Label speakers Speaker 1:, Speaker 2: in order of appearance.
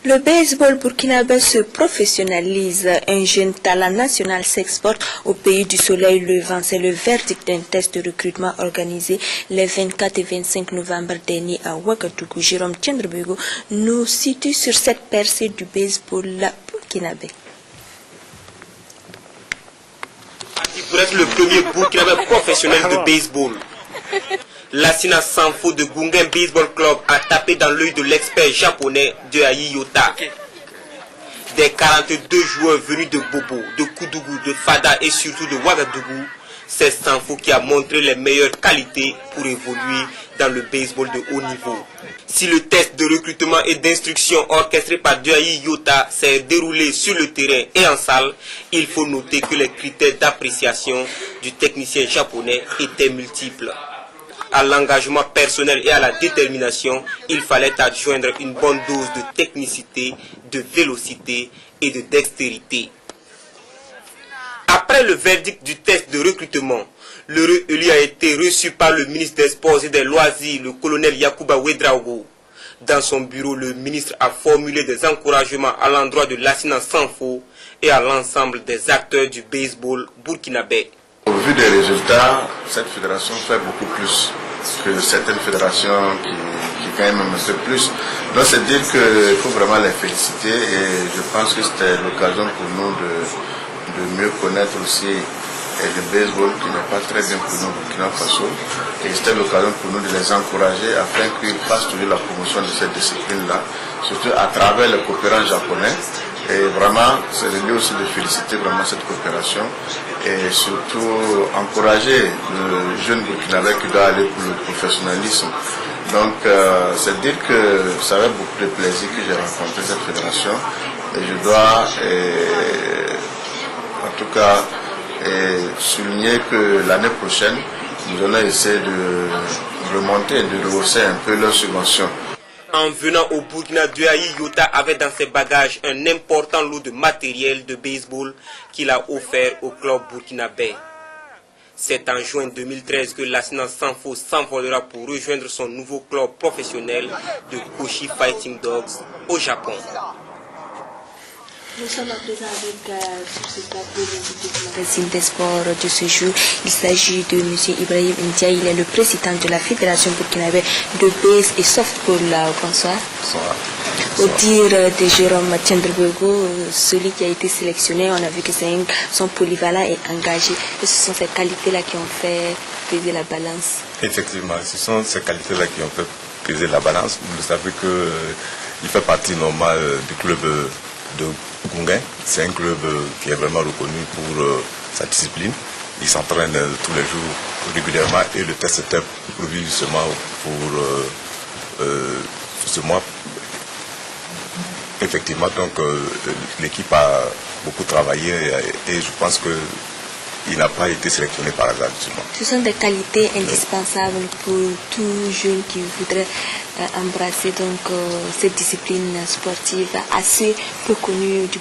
Speaker 1: Le baseball burkinabé se professionnalise. Un jeune talent national s'exporte au pays du soleil levant. C'est le verdict d'un test de recrutement organisé les 24 et 25 novembre dernier à Ouagadougou. Jérôme Tchendrebego nous situe sur cette percée du baseball burkinabé.
Speaker 2: Pour être le premier burkinabé professionnel de baseball, Lassina Sanfo de Gungen Baseball Club a tapé dans l'œil de l'expert japonais de Yota. Des 42 joueurs venus de Bobo, de Koudougou, de Fada et surtout de Ouagadougou, c'est Sanfo qui a montré les meilleures qualités pour évoluer dans le baseball de haut niveau. Si le test de recrutement et d'instruction orchestré par Yota s'est déroulé sur le terrain et en salle, il faut noter que les critères d'appréciation du technicien japonais étaient multiples. À l'engagement personnel et à la détermination, il fallait adjoindre une bonne dose de technicité, de vélocité et de dextérité. Après le verdict du test de recrutement, l'heureux élu a été reçu par le ministre des Sports et des Loisirs, le colonel Yacouba Ouedraogo. Dans son bureau, le ministre a formulé des encouragements à l'endroit de Lassina Sanfo et à l'ensemble des acteurs du baseball burkinabé.
Speaker 3: Au vu des résultats, cette fédération fait beaucoup plus que certaines fédérations qui gagnent même un peu plus. Donc c'est dire qu'il faut vraiment les féliciter et je pense que c'était l'occasion pour nous de mieux connaître aussi le baseball qui n'est pas très bien connu au Burkina Faso. Et c'était l'occasion pour nous de les encourager afin qu'ils fassent toujours la promotion de cette discipline-là, surtout à travers les coopérants japonais. Et vraiment, c'est le lieu aussi de féliciter vraiment cette coopération et surtout encourager le jeune burkinabé qui doit aller pour le professionnalisme. Donc, c'est dire que ça avait beaucoup de plaisir que j'ai rencontré cette fédération et je dois, en tout cas, souligner que l'année prochaine, nous allons essayer de remonter et de rehausser un peu leurs subventions.
Speaker 2: En venant au Burkina, Yota avait dans ses bagages un important lot de matériel de baseball qu'il a offert au club burkinabé. C'est en juin 2013 que Lassina Sanfo s'envolera pour rejoindre son nouveau club professionnel de Koshi Fighting Dogs au Japon.
Speaker 1: Nous sommes à présent avec sur ce plateau du magazine des sports de ce jour. Il s'agit de M. Ibrahim India. Il est le président de la Fédération burkinabé de base et softball. Bonsoir.
Speaker 3: Bonsoir.
Speaker 1: Au dire de Jérôme Tchendrebego, celui qui a été sélectionné, on a vu que c'est un son polyvalent et engagé. Et ce sont ces qualités-là qui ont fait peser la balance.
Speaker 4: Effectivement, ce sont ces qualités-là qui ont fait peser la balance. Vous savez qu'il fait partie normale du club de Gungen. C'est un club qui est vraiment reconnu pour sa discipline. Il s'entraîne tous les jours régulièrement et le test était prévu justement pour ce mois. Effectivement, donc l'équipe a beaucoup travaillé et je pense qu'il n'a pas été sélectionné par hasard.
Speaker 1: Ce sont des qualités indispensables pour tout jeune qui voudrait embrasser donc cette discipline sportive assez peu connue du